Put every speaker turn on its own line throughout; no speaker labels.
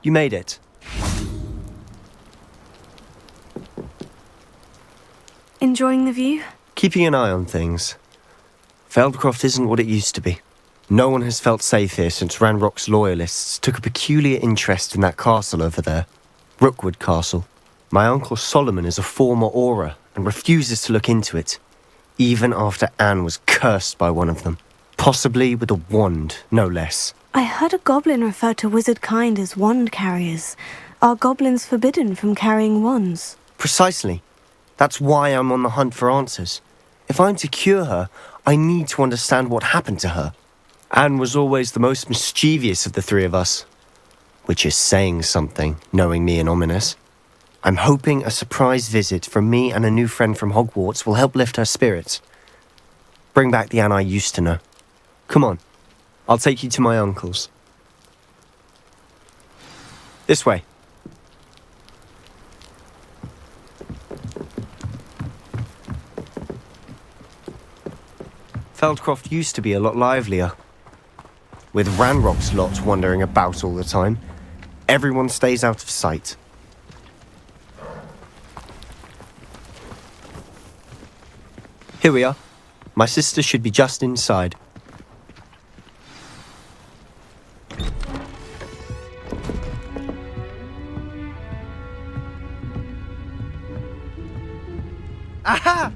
You made it.
Enjoying the view?
Keeping an eye on things. Feldcroft isn't what it used to be. No one has felt safe here since Ranrock's loyalists took a peculiar interest in that castle over there. Rookwood Castle. My uncle Solomon is a former Auror and refuses to look into it, even after Anne was cursed by one of them. Possibly with a wand, no less.
I heard a goblin refer to wizard kind as wand carriers. Are goblins forbidden from carrying wands?
Precisely. That's why I'm on the hunt for answers. If I'm to cure her, I need to understand what happened to her. Anne was always the most mischievous of the three of us. Which is saying something, knowing me and Ominous. I'm hoping a surprise visit from me and a new friend from Hogwarts will help lift her spirits. Bring back the Anne I used to know. Come on, I'll take you to my uncle's. This way. Feldcroft used to be a lot livelier. With Ranrock's lot wandering about all the time, everyone stays out of sight. Here we are. My sister should be just inside.
Aha!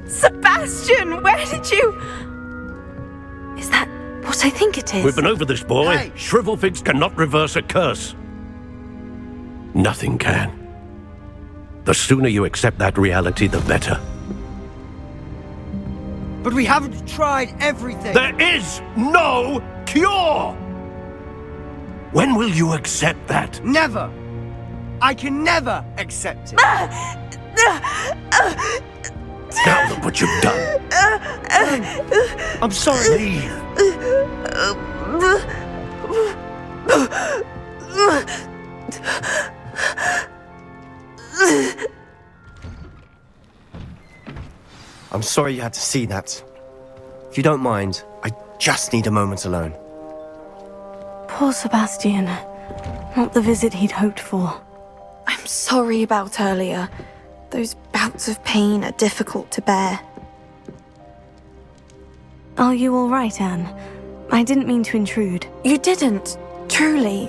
Sebastian, where did you... Is that what I think it is?
We've been over this, boy.
Hey.
Shrivelfigs cannot reverse a curse. Nothing can. The sooner you accept that reality, the better.
But we haven't tried everything.
There is no cure! When will you accept that?
Never. I can never accept it.
Now look what you've done.
I'm sorry.
Leave.
I'm sorry you had to see that. If you don't mind, I just need a moment alone.
Poor Sebastian. Not the visit he'd hoped for.
I'm sorry about earlier. Those bouts of pain are difficult to bear.
Are you all right, Anne? I didn't mean to intrude.
You didn't, truly.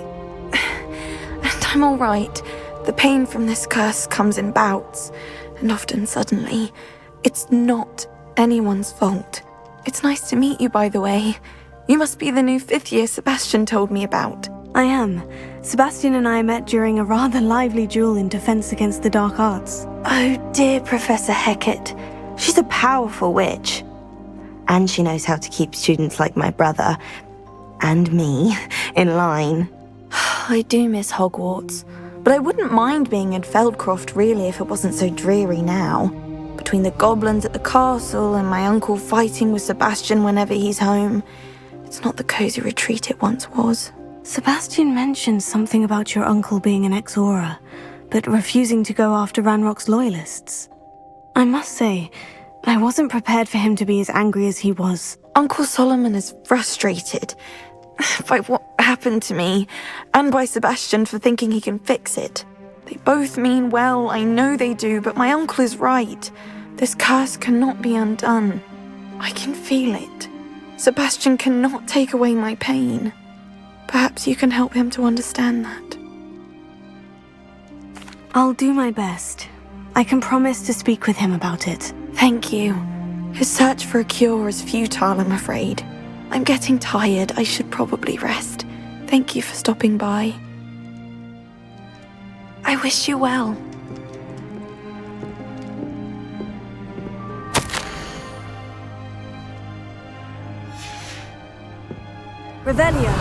And I'm all right. The pain from this curse comes in bouts, and often suddenly. It's not anyone's fault. It's nice to meet you, by the way. You must be the new 5th year Sebastian told me about.
I am. Sebastian and I met during a rather lively duel in Defense Against the Dark Arts.
Oh dear, Professor Hecat. She's a powerful witch. And she knows how to keep students like my brother, and me, in line. I do miss Hogwarts, but I wouldn't mind being in Feldcroft really if it wasn't so dreary now. Between the goblins at the castle and my uncle fighting with Sebastian whenever he's home, it's not the cozy retreat it once was.
Sebastian mentioned something about your uncle being an ex-Auror, but refusing to go after Ranrock's loyalists. I must say, I wasn't prepared for him to be as angry as he was.
Uncle Solomon is frustrated by what happened to me, and by Sebastian for thinking he can fix it. They both mean well, I know they do, but my uncle is right. This curse cannot be undone. I can feel it. Sebastian cannot take away my pain. Perhaps you can help him to understand that.
I'll do my best. I can promise to speak with him about it.
Thank you. His search for a cure is futile, I'm afraid. I'm getting tired. I should probably rest. Thank you for stopping by. I wish you well.
Revelio.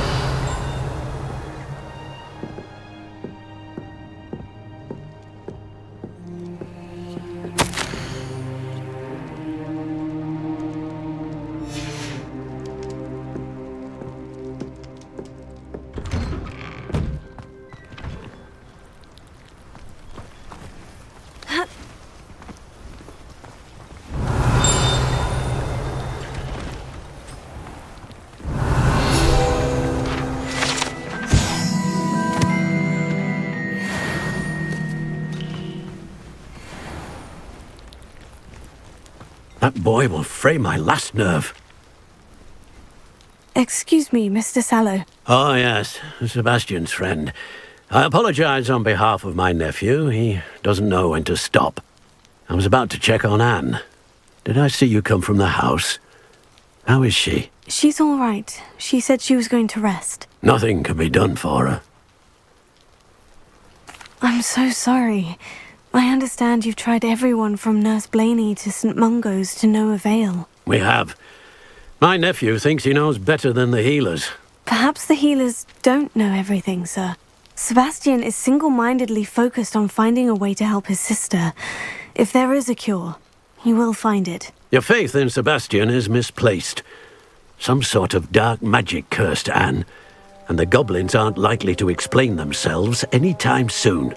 boy will fray my last nerve.
Excuse me, Mr. Sallow.
Oh, yes, Sebastian's friend. I apologize on behalf of my nephew. He doesn't know when to stop. I was about to check on Anne. Did I see you come from the house? How is she?
She's all right. She said she was going to rest.
Nothing can be done for her.
I'm so sorry. I understand you've tried everyone from Nurse Blaney to St. Mungo's to no avail.
We have. My nephew thinks he knows better than the healers.
Perhaps the healers don't know everything, sir. Sebastian is single-mindedly focused on finding a way to help his sister. If there is a cure, he will find it.
Your faith in Sebastian is misplaced. Some sort of dark magic cursed Anne, and the goblins aren't likely to explain themselves anytime soon.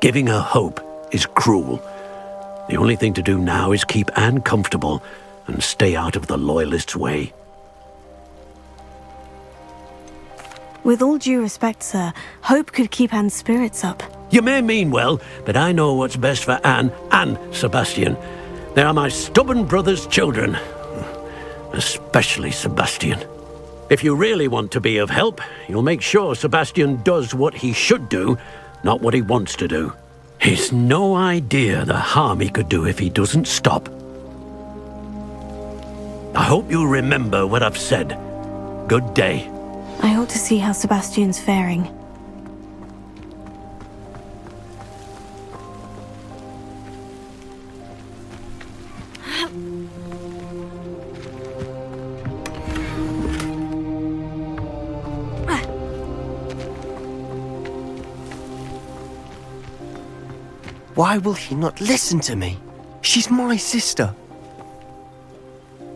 Giving her hope is cruel. The only thing to do now is keep Anne comfortable and stay out of the Loyalists' way.
With all due respect, sir, hope could keep Anne's spirits up.
You may mean well, but I know what's best for Anne and Sebastian. They are my stubborn brother's children. Especially Sebastian. If you really want to be of help, you'll make sure Sebastian does what he should do, not what he wants to do. He's no idea the harm he could do if he doesn't stop. I hope you'll remember what I've said. Good day.
I ought to see how Sebastian's faring.
Why will he not listen to me? She's my sister.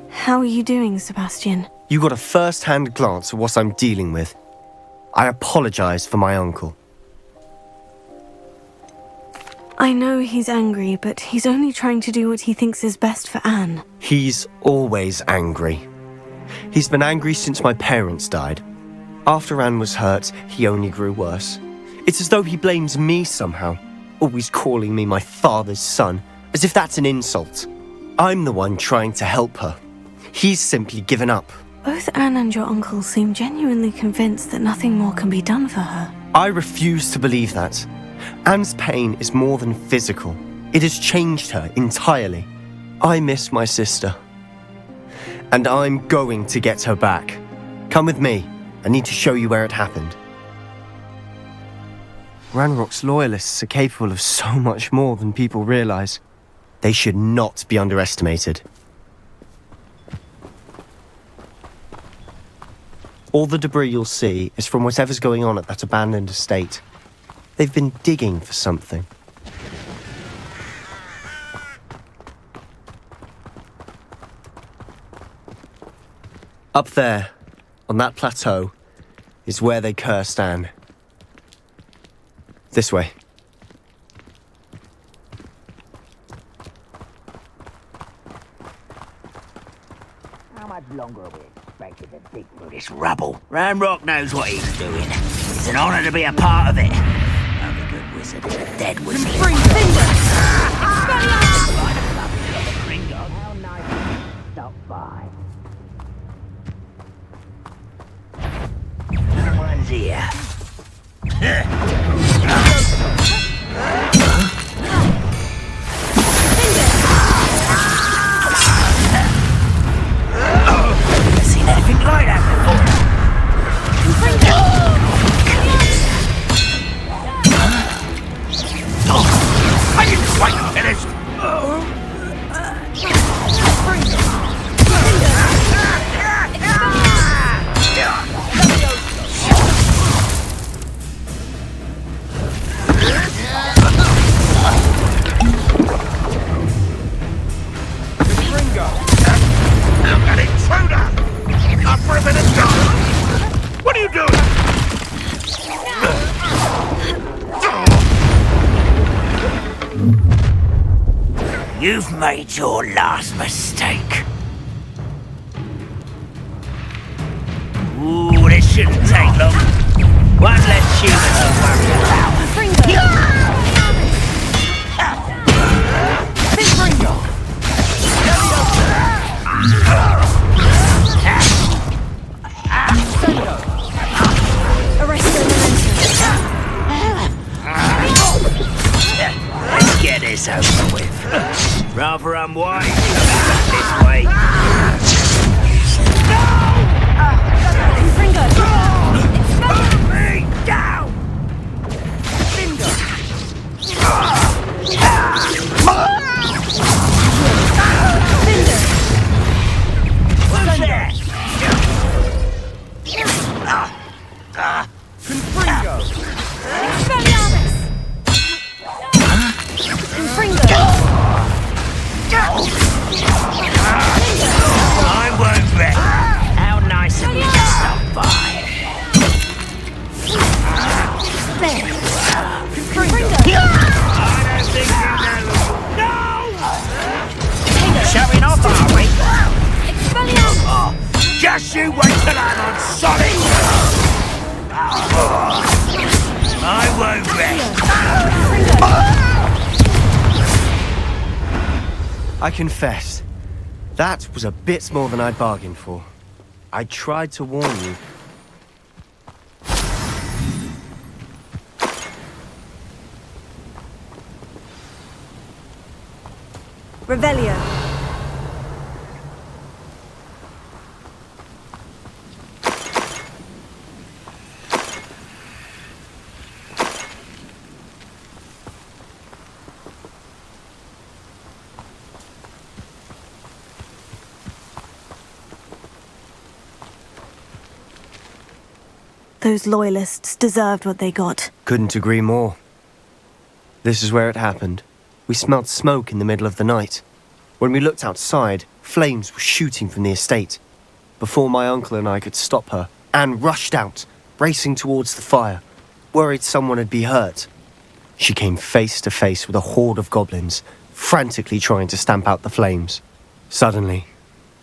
How are you doing, Sebastian?
You got a first-hand glance at what I'm dealing with. I apologize for my uncle.
I know he's angry, but he's only trying to do what he thinks is best for Anne.
He's always angry. He's been angry since my parents died. After Anne was hurt, he only grew worse. It's as though he blames me somehow, always calling me my father's son, as if that's an insult. I'm the one trying to help her. He's simply given up.
Both Anne and your uncle seem genuinely convinced that nothing more can be done for her.
I refuse to believe that. Anne's pain is more than physical. It has changed her entirely. I miss my sister. And I'm going to get her back. Come with me. I need to show you where it happened. Ranrock's Loyalists are capable of so much more than people realize. They should not be underestimated. All the debris you'll see is from whatever's going on at that abandoned estate. They've been digging for something. Up there, on that plateau, is where they cursed Anne. This way.
How much longer are we expected to dig through this rubble? Ranrock knows what he's doing. It's an honor to be a part of it. Only good wizard is a dead wizard.
Bring fingers!
How nice of you to stop by. Someone's here. Seen anything like that before? I didn't quite finish. An intruder! Up for a minute, go! What are you doing? You've made your last mistake. Ooh, this shouldn't take long. One less human to worry about. Big Ringo! Let's get this over with. Rather unwise. This way. Me down! What's that? I won't bet. How nice of you to stop by. I don't think you know. No! Showing off, are we? Just you wait till I'm on solid. I won't bet.
I confess, that was a bit more than I'd bargained for. I tried to warn you.
Revelio. Those loyalists deserved what they got.
Couldn't agree more. This is where it happened. We smelled smoke in the middle of the night. When we looked outside, flames were shooting from the estate. Before my uncle and I could stop her, Anne rushed out, racing towards the fire, worried someone had been hurt. She came face to face with a horde of goblins, frantically trying to stamp out the flames. Suddenly,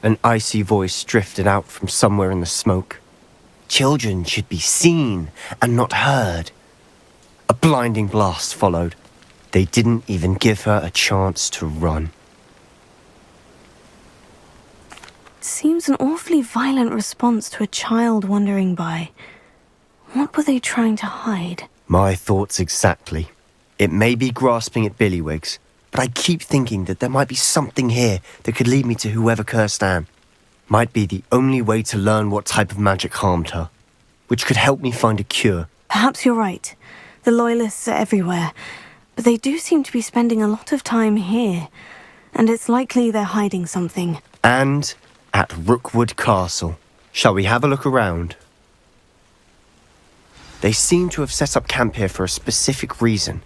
an icy voice drifted out from somewhere in the smoke. Children should be seen and not heard. A blinding blast followed. They didn't even give her a chance to run.
It seems an awfully violent response to a child wandering by. What were they trying to hide?
My thoughts exactly. It may be grasping at Billywigs, but I keep thinking that there might be something here that could lead me to whoever cursed Anne. Might be the only way to learn what type of magic harmed her, which could help me find a cure.
Perhaps you're right. The Loyalists are everywhere, but they do seem to be spending a lot of time here, and it's likely they're hiding something.
And at Rookwood Castle. Shall we have a look around? They seem to have set up camp here for a specific reason.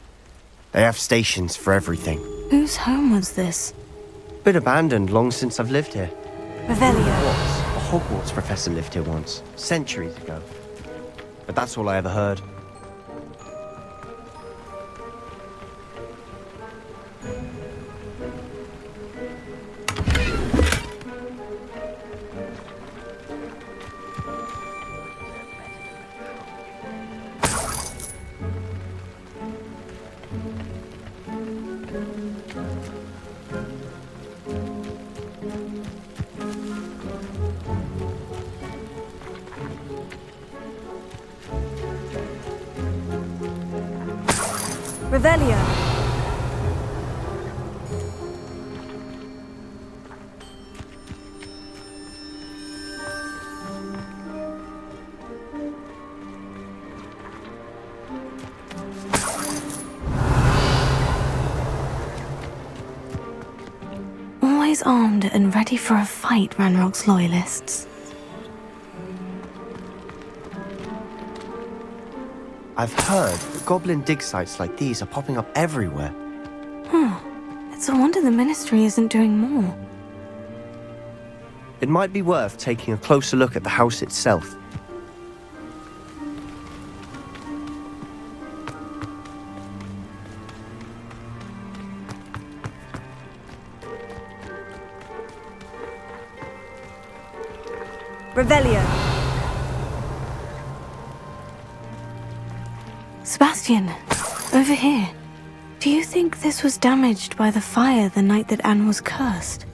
They have stations for everything.
Whose home was this?
Been abandoned long since I've lived here.
Revelio.
A Hogwarts professor lived here once, centuries ago. But that's all I ever heard.
Revelio. Always armed and ready for a fight, Ranrock's Loyalists.
I've heard that goblin dig sites like these are popping up everywhere.
It's a wonder the Ministry isn't doing more.
It might be worth taking a closer look at the house itself.
Revelio. Sebastian, over here. Do you think this was damaged by the fire the night that Anne was cursed?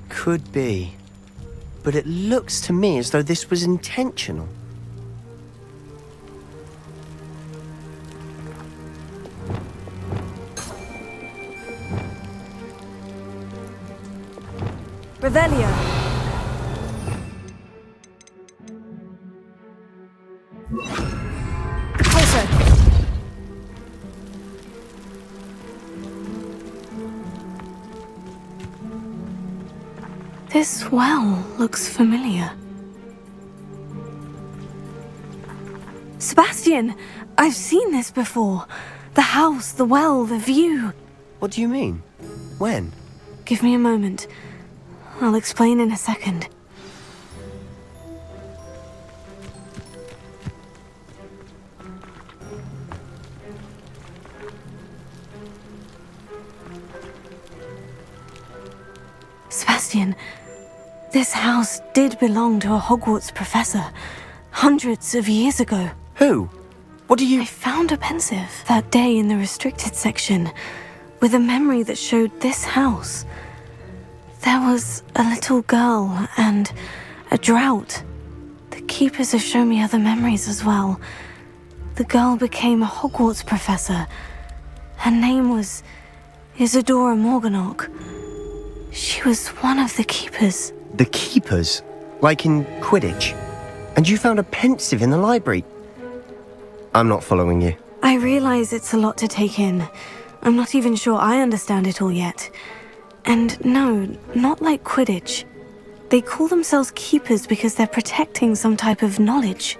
Could be. but it looks to me as though this was intentional.
Revelio. Also. This well looks familiar. Sebastian, I've seen this before. The house, the well, the view.
What do you mean? When?
Give me a moment. I'll explain in a second. Sebastian, this house did belong to a Hogwarts professor, hundreds of years ago.
Who? What do you...
I found a pensive that day in the restricted section, with a memory that showed this house. There was a little girl and a drought. The keepers have shown me other memories as well. The girl became a Hogwarts professor. Her name was Isadora Morganach. She was one of the keepers.
The keepers? Like in Quidditch? And you found a pensive in the library? I'm not following you.
I realize it's a lot to take in. I'm not even sure I understand it all yet. And no, not like Quidditch. They call themselves keepers because they're protecting some type of knowledge.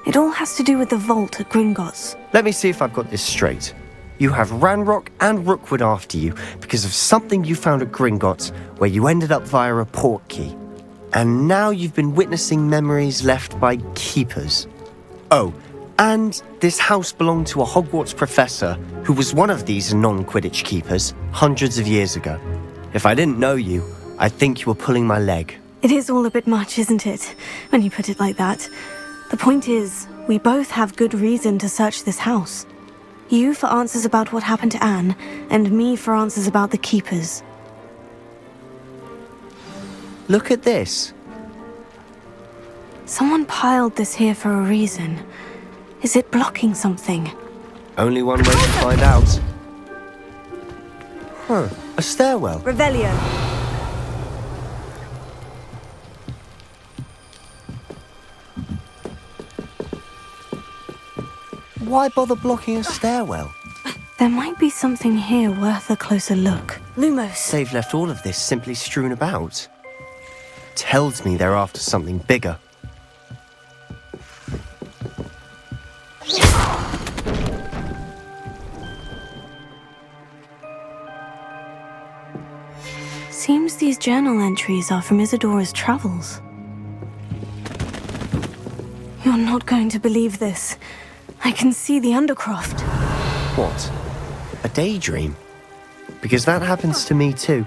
It all has to do with the vault at Gringotts.
Let me see if I've got this straight. You have Ranrock and Rookwood after you because of something you found at Gringotts where you ended up via a portkey. And now you've been witnessing memories left by keepers. Oh, and this house belonged to a Hogwarts professor who was one of these non-Quidditch keepers hundreds of years ago. If I didn't know you, I'd think you were pulling my leg.
It is all a bit much, isn't it, when you put it like that? The point is, we both have good reason to search this house. You for answers about what happened to Anne, and me for answers about the keepers.
Look at this.
Someone piled this here for a reason. Is it blocking something?
Only one way to find out. Huh, a stairwell.
Revelio.
Why bother blocking a stairwell?
There might be something here worth a closer look. Lumos.
They've left all of this simply strewn about. Tells me they're after something bigger.
Seems these journal entries are from Isadora's travels. You're not going to believe this. I can see the Undercroft.
What? A daydream? Because that happens to me too.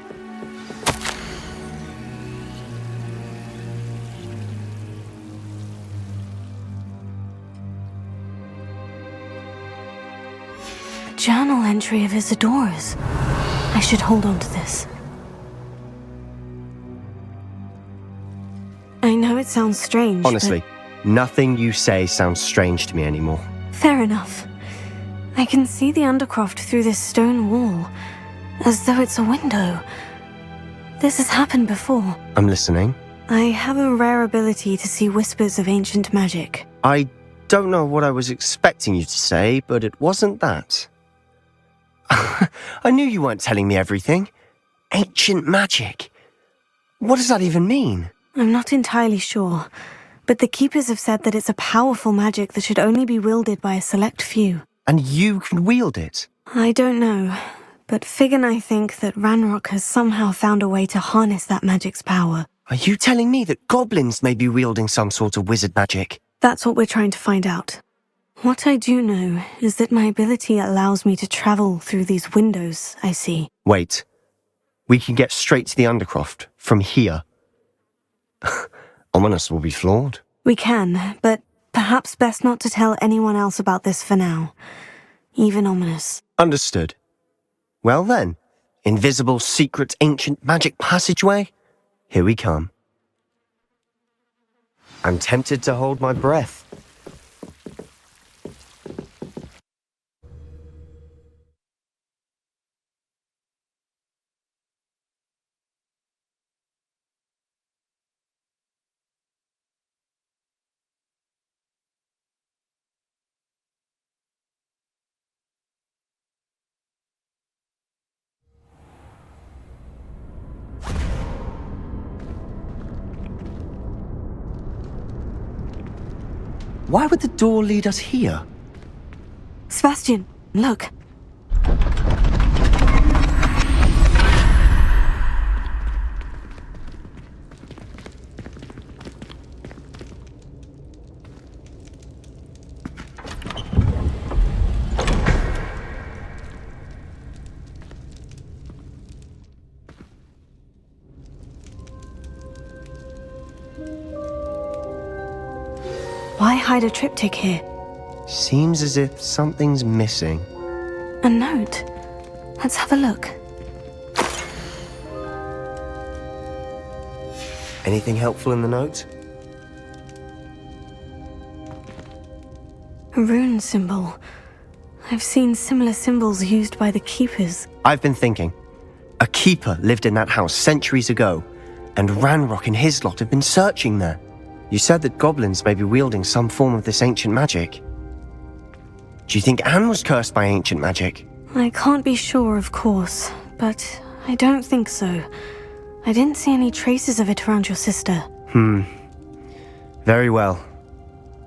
A journal entry of Isadora's. I should hold on to this. I know it sounds strange,
Honestly, nothing you say sounds strange to me anymore.
Fair enough. I can see the Undercroft through this stone wall, as though it's a window. This has happened before.
I'm listening.
I have a rare ability to see whispers of ancient magic.
I don't know what I was expecting you to say, but it wasn't that. I knew you weren't telling me everything. Ancient magic. What does that even mean?
I'm not entirely sure, but the Keepers have said that it's a powerful magic that should only be wielded by a select few.
And you can wield it?
I don't know, but Fig and I think that Ranrock has somehow found a way to harness that magic's power.
Are you telling me that goblins may be wielding some sort of wizard magic?
That's what we're trying to find out. What I do know is that my ability allows me to travel through these windows I see.
Wait. We can get straight to the Undercroft from here. Ominous will be flawed.
We can, but perhaps best not to tell anyone else about this for now. Even Ominous.
Understood. Well then, invisible, secret, ancient magic passageway? Here we come. I'm tempted to hold my breath. Why would the door lead us here?
Sebastian, look. Why hide a triptych here?
Seems as if something's missing.
A note. Let's have a look.
Anything helpful in the note?
A rune symbol. I've seen similar symbols used by the keepers.
I've been thinking. A keeper lived in that house centuries ago, and Ranrock and his lot have been searching there. You said that goblins may be wielding some form of this ancient magic. Do you think Anne was cursed by ancient magic?
I can't be sure, of course, but I don't think so. I didn't see any traces of it around your sister.
Very well.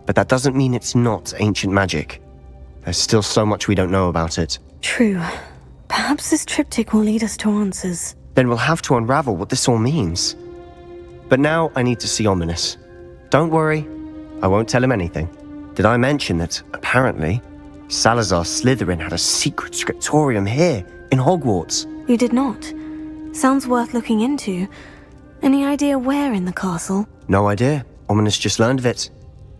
But that doesn't mean it's not ancient magic. There's still so much we don't know about it.
True. Perhaps this triptych will lead us to answers.
Then we'll have to unravel what this all means. But now I need to see Ominous. Don't worry, I won't tell him anything. Did I mention that, apparently, Salazar Slytherin had a secret scriptorium here, in Hogwarts?
You did not. Sounds worth looking into. Any idea where in the castle?
No idea. Ominous just learned of it.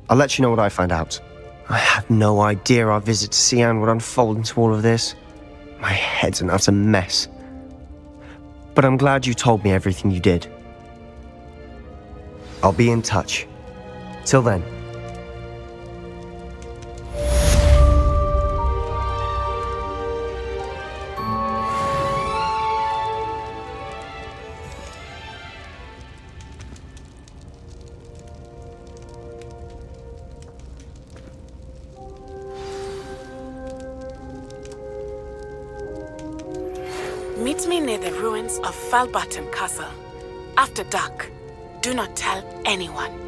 I'll let you know what I find out. I had no idea our visit to see Anne would unfold into all of this. My head's an utter mess. But I'm glad you told me everything you did. I'll be in touch. Till then.
Meet me near the ruins of Falbaton Castle. After dark. Do not tell anyone.